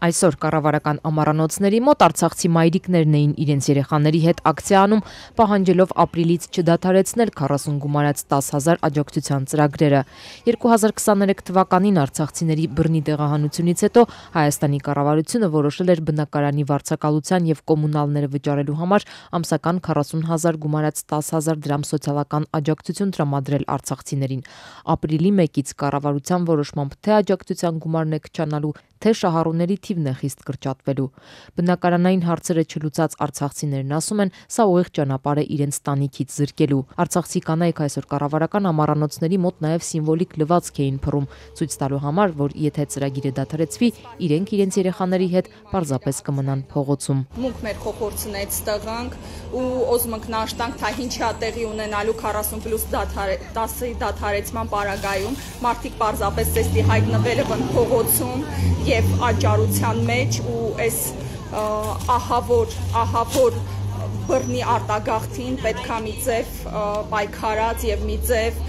Այսօր կառավարական ամառանոցների մոտ արցախցի մայրիկներն էին իրենց երեխաների հետ ակցիա անում, պահանջելով ապրիլից չդադարեցնել 40 գումարած 10,000 աջակցության ծրագրերը։ 2023 թվականին արցախցիների բռնի տեղահանությունից հետո Հայաստանի կառավարությունը որոշել էր բնակարանի վարձակալության եւ կոմունալները վճարելու համար ամսական 40,000 գումարած 10,000 դրամ սոցիալական աջակցություն տրամադրել արցախցիներին։ Ապրիլի 1-ից կառավարության որոշմամբ թե աջակցության գումարն է կչանալու, թե շահառուների թիվն է խիստ կրճատվելու։ Բնակարանային հարցերը չլուծած արցախցիներն ասում են, սա ուղիղ ճանապարհ է իրենց տանիքից զրկելու։ Արցախցի կանայք այսօր կառավարական ամառանոցների մոտ նաև սիմվոլիկ լվացք էին փռում, ցույց տալու համար, որ եթե ծրագիրը դադարեցվի, իրենք իրենց երեխաների հետ պարզապես կմնան փողոցում։ Մունք մեր խոխորցնեց տղանք ու ոզմնք նաշտանք թա ինչա տեղի ունենալու 40+ դադարեցման պարագայում մարդիկ պարզապես տեստի հայտնվել են փողոցում եւ աճարության մեջ ու այս ահավոր բռնի արտագաղթին պետքա մի ձև պայքարած եւ մի ձև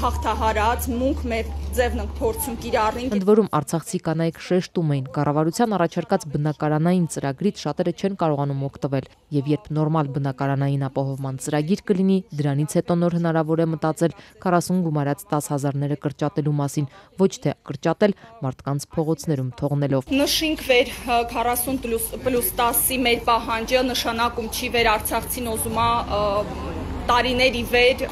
հաղթահարած մունք մեր ձևն ենք փորձում կիրառենք։ Ընդ որում արցախցի կանայք շեշտում էին, կառավարության առաջարկած բնակարանային ծրագրից շատերը չեն կարողանում օգտվել, եւ երբ նորմալ բնակարանային ապահովման ծրագիր կլինի, դրանից հետո նոր հնարավոր է մտածել 40 գումարած 10,000-ները կրճատելու մասին, ոչ թե կրճատել մարդկանց փողոցներում թողնելով։ Նշենք վեր 40+10-ի մեր պահանջը նշանակում չի վեր արցախցին ոզումա տարիների վեր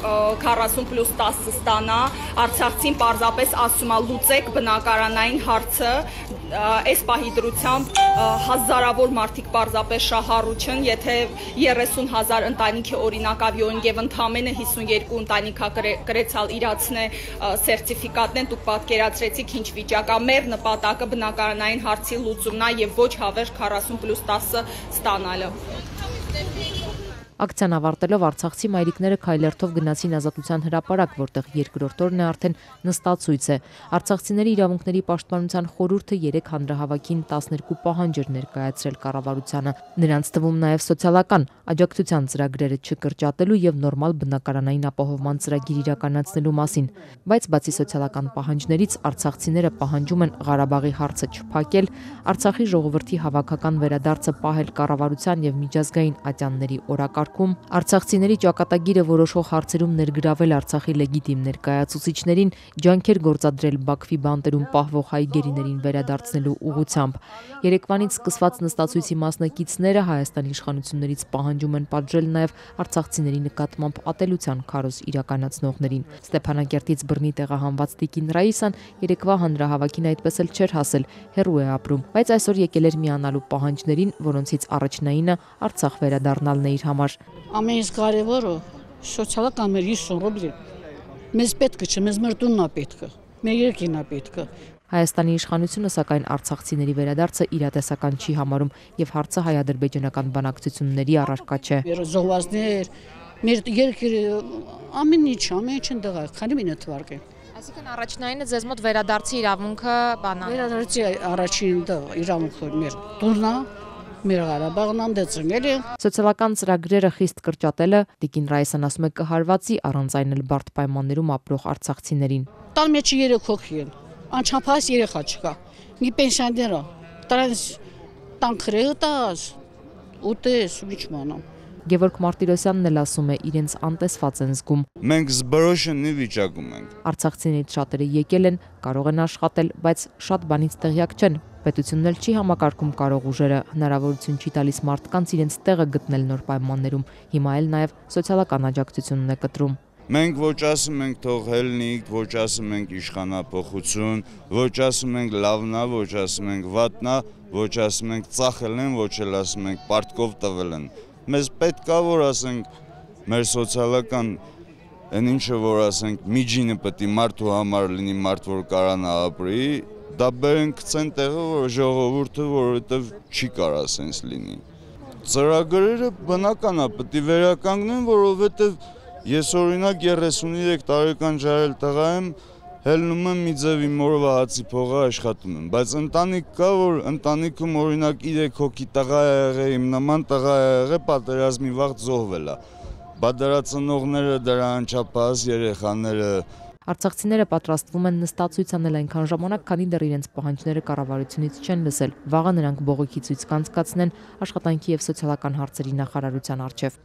40+10 ստանա, արցախցին պարզապես ասում է լուծեք բնակարանային հարցը, այս պահի դրությամբ հազարավոր մարդիկ պարզապես շահառու չեն, եթե 30,000 ընտանիքի օրինակավյոն եւ ընդամենը 52 ընտանիքա կրեցալ իրացնե սերտիֆիկատն դուք պատկերացրեցիք ինչ վիճակա, մեր նպատակը բնակարանային հարցի լուծումն է եւ ոչ հավերժ 40+10 ստանալը։ Ակցիան ավարտելով արցախցի մայրիկները քայլերթով գնացին Ազատության հրապարակ, որտեղ երկրորդ օրն է արդեն նստացույց է։ Արցախցիների իրավունքների պաշտպանության խորհուրդը 3 հանրահավաքին 12 պահանջ էր ներկայացրել կառավարությանը։ Նրանց թվում նաև սոցիալական աջակցության ծրագրերը չկրճատելու եւ նորմալ բնակարանային ապահովման ծրագիր իրականացնելու մասին։ Բայց բացի սոցիալական պահանջներից արցախցիները պահանջում են Ղարաբաղի հարցը չփակել, Արցախի ժողովրդի հավաքական վերադարձը պահել կառավարության եւ միջազգային ատյանների օրակարգ, արցախցիների ճակատագիրը որոշող հարցերում ներգրավել Արցախի լեգիտիմ ներկայացուցիչներին, ջանքեր գործադրել Բաքվի բանտերում պահվող հայ գերիներին վերադարձնելու ուղղությամբ։ Երեկվանից սկսված նստացույցի մասնակիցները Հայաստանի իշխանություններից պահանջում են պատժել նաև արցախցիների նկատմամբ ատելության քարոզ իրականացնողներին։ Ստեփանակերտից բռնի տեղահանված տիկին Ռաիսան երեկվա հանրահավաքին այդպես էլ չէր հասել, հեռու է ապրում, բայց այսօր եկել էր միանալու պահանջներին, որոնցից առաջնայինը Արցախ վերադառնալն է իր համար։ Ամենից կարևորը սոցիալական մեր 50 ռուբլի։ Մեզ պետք չէ, մեզ մեր տունն է պետք, մեր երկիրն է պետք։ Հայաստանի իշխանությունը սակայն արցախցիների վերադարձը իրատեսական չի համարում եւ հարցը հայ-ադրբեջանական բանակցությունների առարկա չէ։ Զոհվածներ, մեր երկիրը ամեն ինչ դղա, քանի մինը թվարկե։ Այսինքն առաջնայինը ձեզ մոտ վերադարձի իրավունքը բանալ։ Վերադարձի առաջին իրավունքը մեր տունն է։ Մեր Ղարաբաղն անդեցնել է։ Սոցիալական ծրագրերը խիստ կրճատելը տիկին Ռայսան ասում է կհարվածի առանց այն էլ բարդ պայմաններում ապրող արցախցիներին։ Տան մեջ 3 հոգի են, անչափահաս երեխա չկա, մի պենսիոներ է, տրանց տանքրեղը տաս, ուտես, ինչ մանամ։ Գևորգ Մարտիրոսյանն էլ ասում է իրենց անտեսված են զգում։ Մենք զբրոշնի վիճակում ենք։ Արցախցիներից շատերը եկել են, կարող են աշխատել, բայց շատ բանից տեղյակ չեն։ Պետությունն էլ չի համակարգում կարող ուժերը, հնարավորություն չի տալիս մարդկանց իրենց տեղը գտնել նոր պայմաններում։ Հիմա էլ նաև սոցիալական աջակցությունն է կտրում։ Մենք ոչ ասում ենք թող հելնիկ, ոչ ասում ենք իշխանափոխություն, ոչ ասում ենք լավնա, ոչ ասում ենք վատնա, ոչ ասում ենք ծախել են, ոչ էլ ասում ենք պարտքով տվել են։ Մեզ պետք է որ ասենք մեր սոցիալական այն ինչը որ ասենք միջինը պետք է մարդու համար լինի, մարդ որ կարանա ապրի, դա բերեն գցեն տեղը, որ ժողովուրդը որովհետև չի կարա սենց լինի։ Ծրագրերը բնական է, պետք է վերականգնեն, որովհետև ես օրինակ 33 տարեկան ջարել տղա եմ, հելնում եմ մի ձև իմ օրվա հացի փողը աշխատում եմ, բայց ընտանիք կա, որ ընտանիքում օրինակ 3 հոգի տղա է եղել, իմ նման տղա է եղել, պատերազմի վաղ զոհվել է։ Բա դրա ծնողները, դրա անչափահաս երեխաները Արցախցիները պատրաստվում են նստացույց անել այնքան ժամանակ, քանի դեռ իրենց պահանջները կառավարությունից չեն լսել։ Վաղը նրանք բողոքի ցույց կանցկացնեն աշխատանքի եւ սոցիալական հարցերի նախարարության առջև։